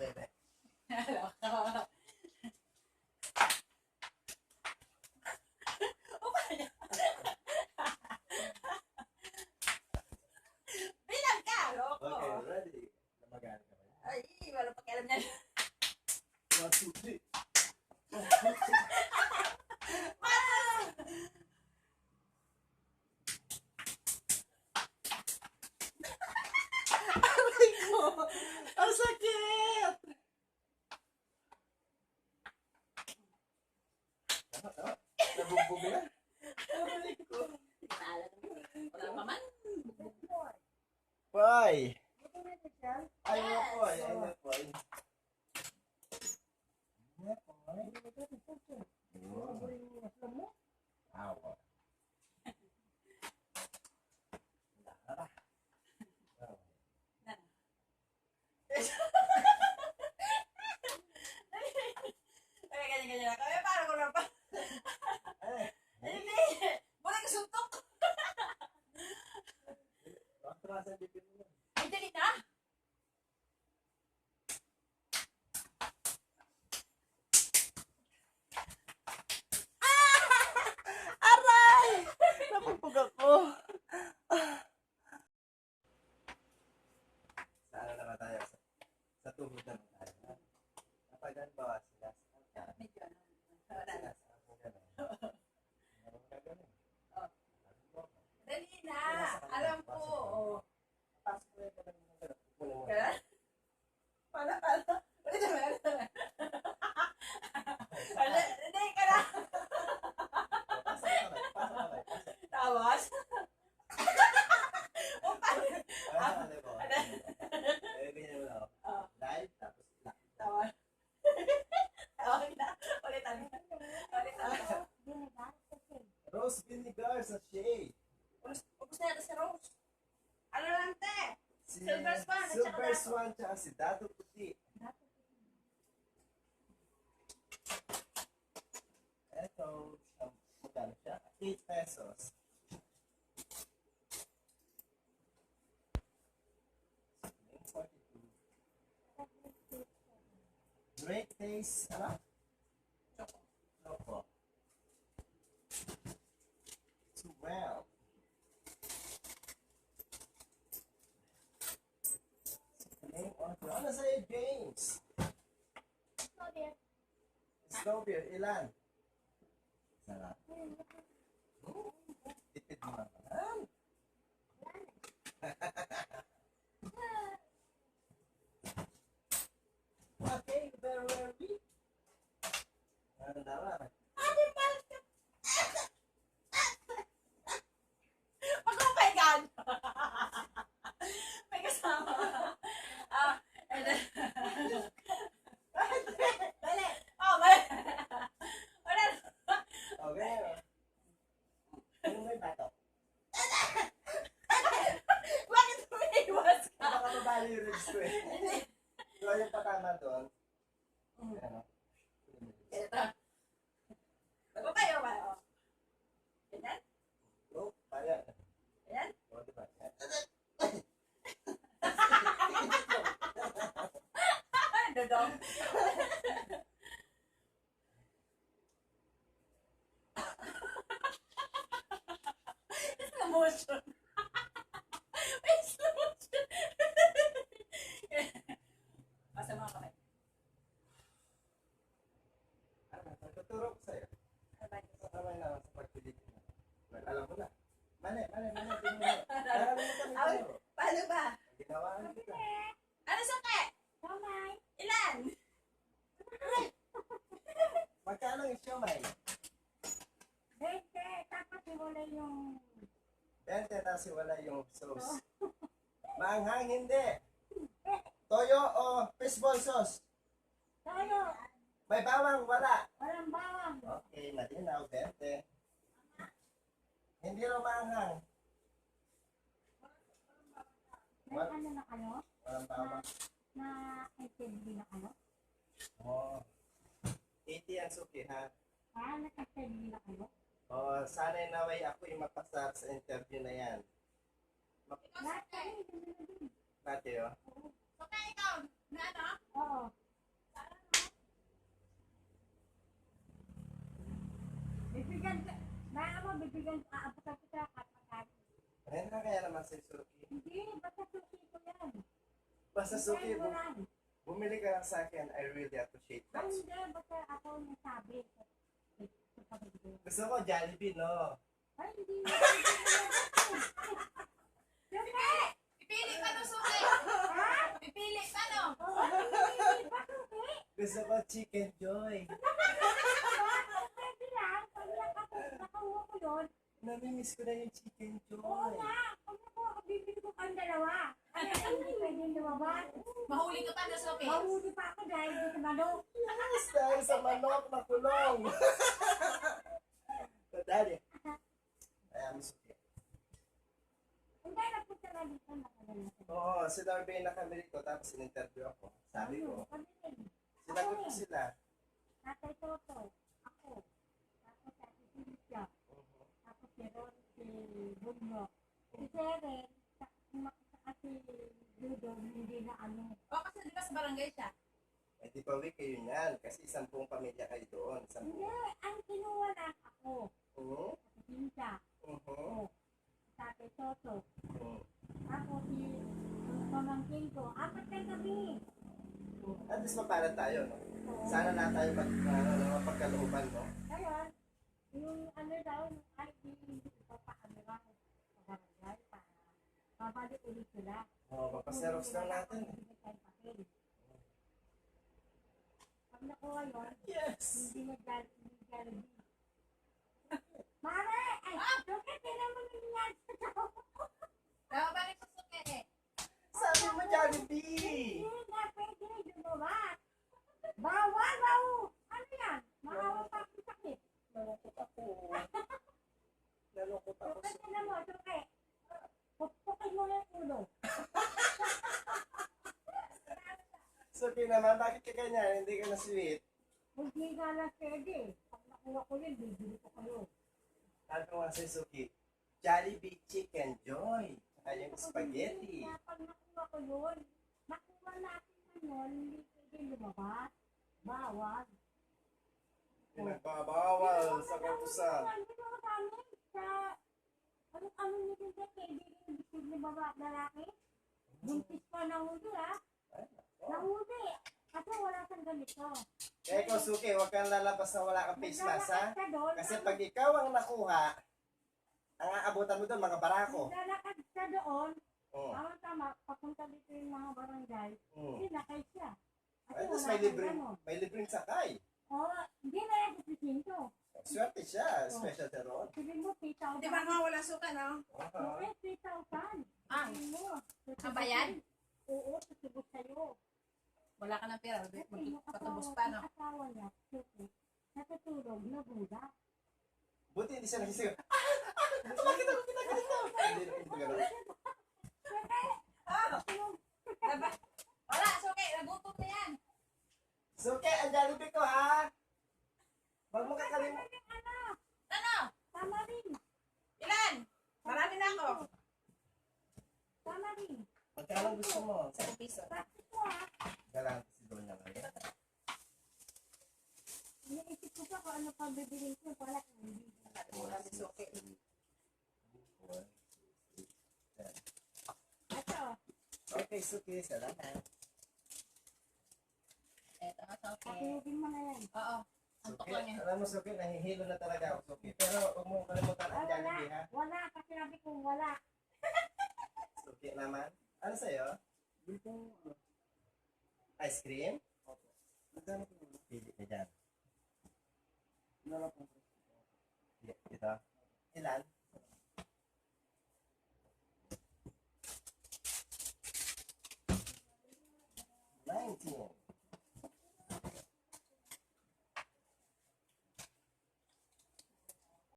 bebe. Bilang ka, loko. Okay, ready? Namagaan ka ba? Ay, wala pakialam niya. 1, 2, 3. Aray ko! Ang sakit! Nabugbog na? Aray ko. Wala pa man. Why? Ay, mo po. Ay, mo po. Awa. Ay, ganyan-ganyan ako. Eh, parang ko na pa. Hindi. Muna ka suntok. Ay, dali na. Aray! Napagpug ako. Saan naman tayo? Sa tuhod naman tayo. Napagan ba sila? Medyo ano. Wala na. Dali na. Alam ko. Kaya? Pala. Ulit naman. Hindi ka na. Tawas. O, paano? Live, tapos lock. Tawas. Ulit na. Ulitan. Rose vinegar sa shade. Ubus na natin si Rose. Ano lang, te? Si Silver Swan at saka Silver Dato. Swan tsaka si Dato Puti. Eto, magkano siya? 8 pesos. Great taste, ano? Choco. 12. Name order. Ano sa'yo, James? Slow beer, ilan? Sarap. Tipid mo naman. Okay, where were we? Ano naman? Pag-umpay may kasama. And then, mali. Oh, mali. Wala. Okay. Ano may bato? Bakit umiiwas ka? Baka mabali yung ribs ko eh. So, yung patama doon. Ano? Ito. Pag-umpay o ba? Oh. Ganyan? Oh, pala. Ganyan? O, diba? Dodong. Slow motion. May slow motion. Basta mga kamay. Tuturo ko sa'yo. Sabay na sa pagpilit mo. Well, alam mo na. Mali. Alam mo kami sa'yo. Paano ba? Ginawaan kita. Ano sa ke? Ilan? Magkano yung siomay? 20, tapos wala yung 20 tapos wala yung sauce. Maanghang hindi. Toyo o fishball sauce? tayo. May bawang wala. Walang bawang. Okay, malinaw, 20. Hindi rin maanghang. May ano na kayo? Walang bawang. Na SMB na kayo? Oh. 80 ang suki ha. Naka-SMB na kayo? Oh, sana'y naway ako yung mapasa sa interview na yan. Lahat kayo, ganun na din. Pati oh. So, kaya ikaw, Na ano? Oo. Bibigyan ka, bibigyan ka, abutan kita at magkano. Ano na kaya naman si Suki? Hindi, basta susi ko yan. Basta Suki, Bigyan mo lang. bumili ka lang sa akin. I really appreciate that. Ay, hindi, basta ako nasabi. Gusto ko Jollibee, no? Ay, hindi. Suki! Pipili ka no, Suki! Ha? Pipili ka no! Oo, hindi pa susi. Gusto ko Chicken Joy. Pwede lang, pag nakakuha ko yun. Namimiss ko na yung Chicken Oo Joy. nga, pag nakuha ko, bibili ko pang dalawa. Ay, hindi pwedeng lumabas. Mahuli ka pa no, Suki! Mahuli pa ako dahil dito manok. Yes, dahil sa manok na kulong. So, Daddy. Ay, I'm Suki. Hindi, nagpunta na dito. Nakadala ko. Oo, si Darby na kami rito, tapos in-interview ako. Sabi ko, sinagot ko sila. Tatay Toto, ako, tapos si Cynthia, tapos si Ron, si Bunyo, si Seren, saka si Ludo, hindi na ano. O, kasi di ba sa barangay siya? Ay, di pa week kayo niyan, kasi 10 pamilya kayo doon. 10. Hindi, ang kinuha lang ako, Mhm. si Cynthia, Mhm. Tatay Toto, Mhm. tapos si pamangkin ko, apat na kami. At least mapalad tayo, no? So, Sana na tayo mapagkalooban, no? ngayon, yung ano daw, yung ID, hindi ko pa ano lang, sa barangay, para babalik ulit sila. Oo, papaserox lang natin. Pag nakuha yun, Yes! hindi nag-Jollibee. Mare! Ay, bakit kailan mo nangyayari sa tao? Nakabalik ko, Suki eh. Sabi mo, Jollibee! Hindi na pwede, lumabas. Bawal, bawal. Ano yan? Maawa pa ako sakit. Nalungkot ako. Nalungkot ako. Sukat na mo, sukat. Puppukin mo yung ulo. Sabi naman, bakit ka ganyan? Hindi ka na sweet. Hindi nga lang pwede. Pag nakuha ko yun, bibili ko kayo. Sabi ko nga sa Suki, Jollibee Chicken Joy. Saka yung spaghetti. Kaya pag nakuha ko yun, nakuha natin ngayon, hindi pwede lumabas. Bawal. Pinagbabawal sa kapusan. Ginawa namin sa ano nito sa kaibigan ng bisig ni baba lalaki. Buntis pa nahuli ha. Nahuli. Kasi wala kang ganito. Kaya ikaw, Suki, huwag kang lalabas na wala kang face mask, ha? Naglalakad ka doon. Kasi pag ikaw ang nakuha, ang aabutan mo doon, mga barako. Naglalakad ka doon. Oo. Tama, papunta dito yung mga barangay. Sinakay siya. At Kasi least wala may kang libreng, ano. may libreng sakay. Hindi na yan susinto. Swerte siya, special sa roon. Sabi mo, 3,000. Di ba nga wala suka, no? Okay, 3,000. Ah, Sabi mo, ang bayan? Oo, susubok sa'yo. Wala ka ng pera. Kasi yung Patubos asawa, pa, no? yung asawa niya, suki, natutulog, nagulat. Buti hindi siya nakisigaw. Tumakit ako, pinagalit ako. Hindi na pinagalit. Diba? Wala, Suki. Nagutom na yan. Suki, ang Jollibee ko, ha? Huwag mo kakalimutan. Ano? Tama rin. Ilan? Marami na ako. Tama rin. Magkano gusto mo? 1 piso. Bakit mo ha? Galang si Donya ngayon. Iniisip ko pa kung ano pang bibilin ko. Wala kang hindi. Wala si Suki. Ito. Okay, Suki, salamat. Eto nga, Suki. Pakilugin mo na yan. Oo. Ang Suki, tukla niya. alam mo, Suki, nahihilo na talaga ako, Suki. Pero huwag mo kalimutan ang Wala. Jollibee, ha? Wala. Kasi sabi ko wala. Suki naman. Ano sa'yo? Ice cream? Opo. Magkano po? Pili ka dyan. Ito. Ilan? 19.